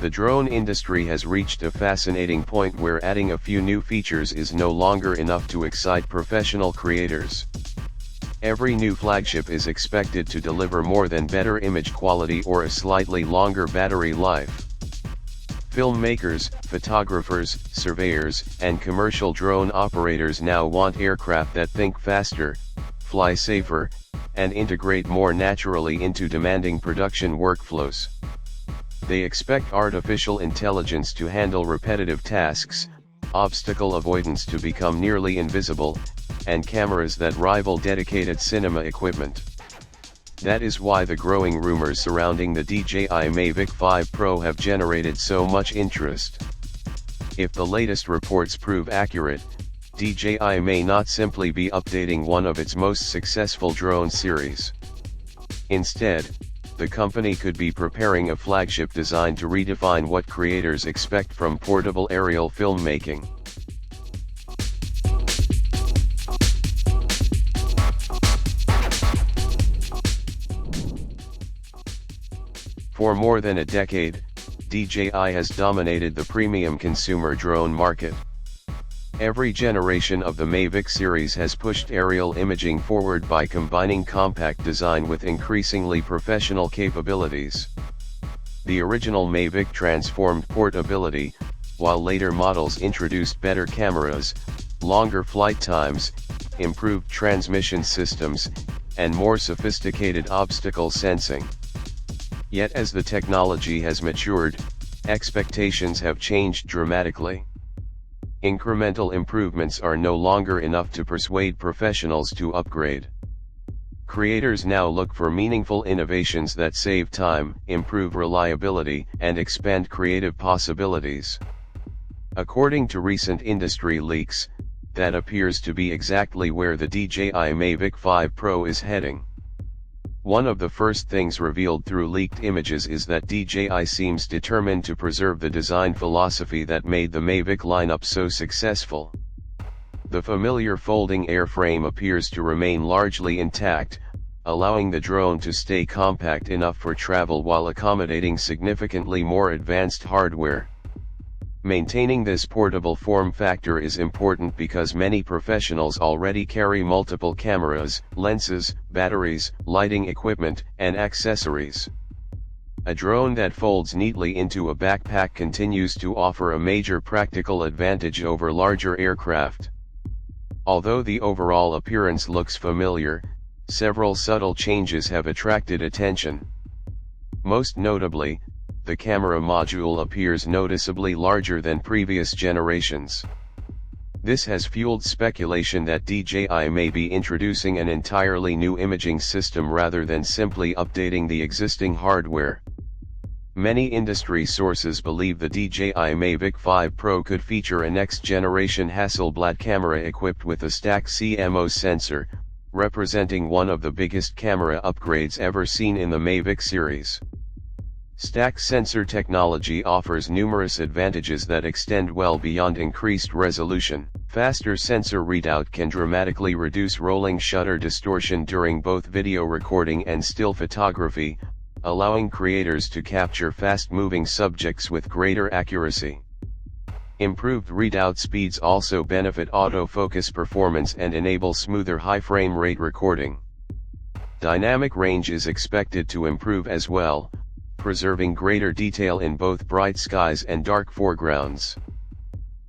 The drone industry has reached a fascinating point where adding a few new features is no longer enough to excite professional creators. Every new flagship is expected to deliver more than better image quality or a slightly longer battery life. Filmmakers, photographers, surveyors, and commercial drone operators now want aircraft that think faster, fly safer, and integrate more naturally into demanding production workflows. They expect artificial intelligence to handle repetitive tasks, obstacle avoidance to become nearly invisible, and cameras that rival dedicated cinema equipment. That is why the growing rumors surrounding the DJI Mavic 5 Pro have generated so much interest. If the latest reports prove accurate, DJI may not simply be updating one of its most successful drone series. Instead, the company could be preparing a flagship designed to redefine what creators expect from portable aerial filmmaking. For more than a decade, DJI has dominated the premium consumer drone market. Every generation of the Mavic series has pushed aerial imaging forward by combining compact design with increasingly professional capabilities. The original Mavic transformed portability, while later models introduced better cameras, longer flight times, improved transmission systems, and more sophisticated obstacle sensing. Yet as the technology has matured, expectations have changed dramatically. Incremental improvements are no longer enough to persuade professionals to upgrade. Creators now look for meaningful innovations that save time, improve reliability, and expand creative possibilities. According to recent industry leaks, that appears to be exactly where the DJI Mavic 5 Pro is heading. One of the first things revealed through leaked images is that DJI seems determined to preserve the design philosophy that made the Mavic lineup so successful. The familiar folding airframe appears to remain largely intact, allowing the drone to stay compact enough for travel while accommodating significantly more advanced hardware. Maintaining this portable form factor is important because many professionals already carry multiple cameras, lenses, batteries, lighting equipment, and accessories. A drone that folds neatly into a backpack continues to offer a major practical advantage over larger aircraft. Although the overall appearance looks familiar, several subtle changes have attracted attention. Most notably, the camera module appears noticeably larger than previous generations. This has fueled speculation that DJI may be introducing an entirely new imaging system rather than simply updating the existing hardware. Many industry sources believe the DJI Mavic 5 Pro could feature a next-generation Hasselblad camera equipped with a stacked CMOS sensor, representing one of the biggest camera upgrades ever seen in the Mavic series. Stack sensor technology offers numerous advantages that extend well beyond increased resolution. Faster sensor readout can dramatically reduce rolling shutter distortion during both video recording and still photography, allowing creators to capture fast-moving subjects with greater accuracy. Improved readout speeds also benefit autofocus performance and enable smoother high frame rate recording. Dynamic range is expected to improve as well, preserving greater detail in both bright skies and dark foregrounds.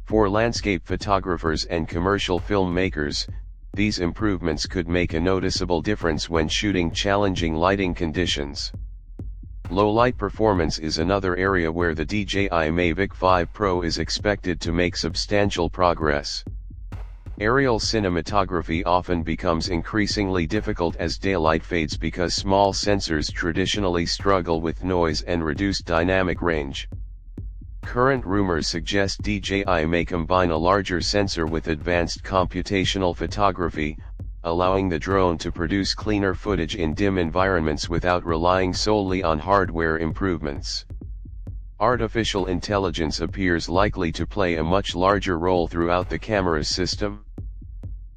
For landscape photographers and commercial filmmakers, these improvements could make a noticeable difference when shooting challenging lighting conditions. Low light performance is another area where the DJI Mavic 5 Pro is expected to make substantial progress. Aerial cinematography often becomes increasingly difficult as daylight fades because small sensors traditionally struggle with noise and reduced dynamic range. Current rumors suggest DJI may combine a larger sensor with advanced computational photography, allowing the drone to produce cleaner footage in dim environments without relying solely on hardware improvements. Artificial intelligence appears likely to play a much larger role throughout the camera system.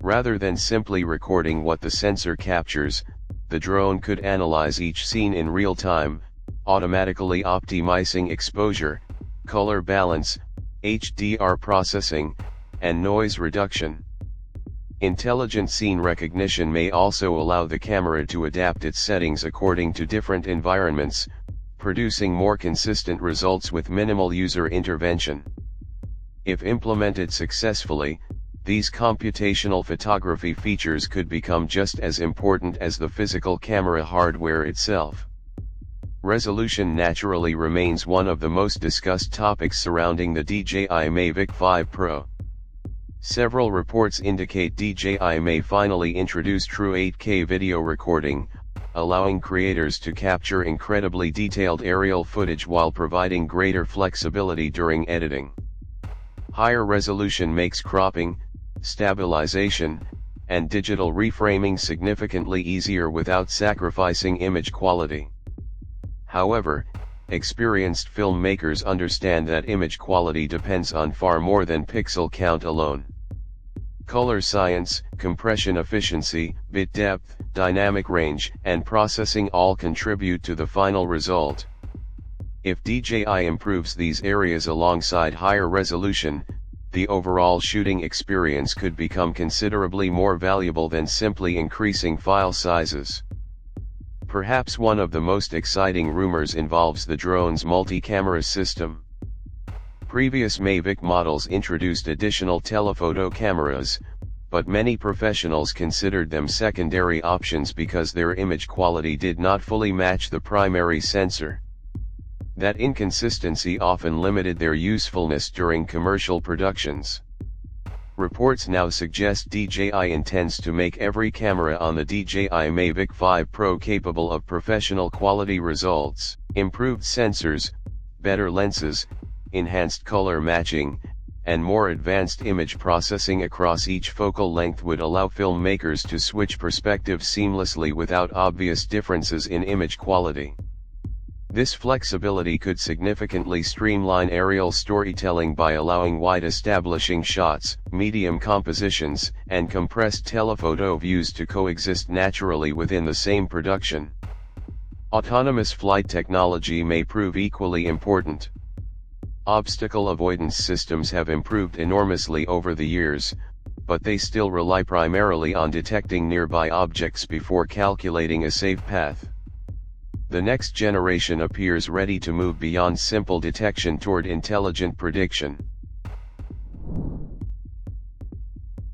Rather than simply recording what the sensor captures, the drone could analyze each scene in real time, automatically optimizing exposure, color balance, HDR processing, and noise reduction. Intelligent scene recognition may also allow the camera to adapt its settings according to different environments, producing more consistent results with minimal user intervention. If implemented successfully, these computational photography features could become just as important as the physical camera hardware itself. Resolution naturally remains one of the most discussed topics surrounding the DJI Mavic 5 Pro. Several reports indicate DJI may finally introduce true 8K video recording, allowing creators to capture incredibly detailed aerial footage while providing greater flexibility during editing. Higher resolution makes cropping, stabilization, and digital reframing significantly easier without sacrificing image quality. However, experienced filmmakers understand that image quality depends on far more than pixel count alone. Color science, compression efficiency, bit depth, dynamic range, and processing all contribute to the final result. If DJI improves these areas alongside higher resolution, the overall shooting experience could become considerably more valuable than simply increasing file sizes. Perhaps one of the most exciting rumors involves the drone's multi-camera system. Previous Mavic models introduced additional telephoto cameras, but many professionals considered them secondary options because their image quality did not fully match the primary sensor. That inconsistency often limited their usefulness during commercial productions. Reports now suggest DJI intends to make every camera on the DJI Mavic 5 Pro capable of professional quality results. Improved sensors, better lenses, enhanced color matching, and more advanced image processing across each focal length would allow filmmakers to switch perspectives seamlessly without obvious differences in image quality. This flexibility could significantly streamline aerial storytelling by allowing wide establishing shots, medium compositions, and compressed telephoto views to coexist naturally within the same production. Autonomous flight technology may prove equally important. Obstacle avoidance systems have improved enormously over the years, but they still rely primarily on detecting nearby objects before calculating a safe path. The next generation appears ready to move beyond simple detection toward intelligent prediction.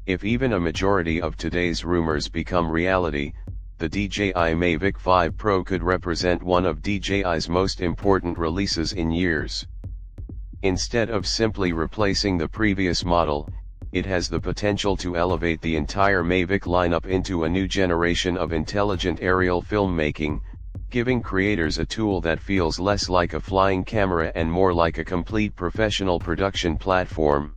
If even a majority of today's rumors become reality, the DJI Mavic 5 Pro could represent one of DJI's most important releases in years. Instead of simply replacing the previous model, it has the potential to elevate the entire Mavic lineup into a new generation of intelligent aerial filmmaking, giving creators a tool that feels less like a flying camera and more like a complete professional production platform.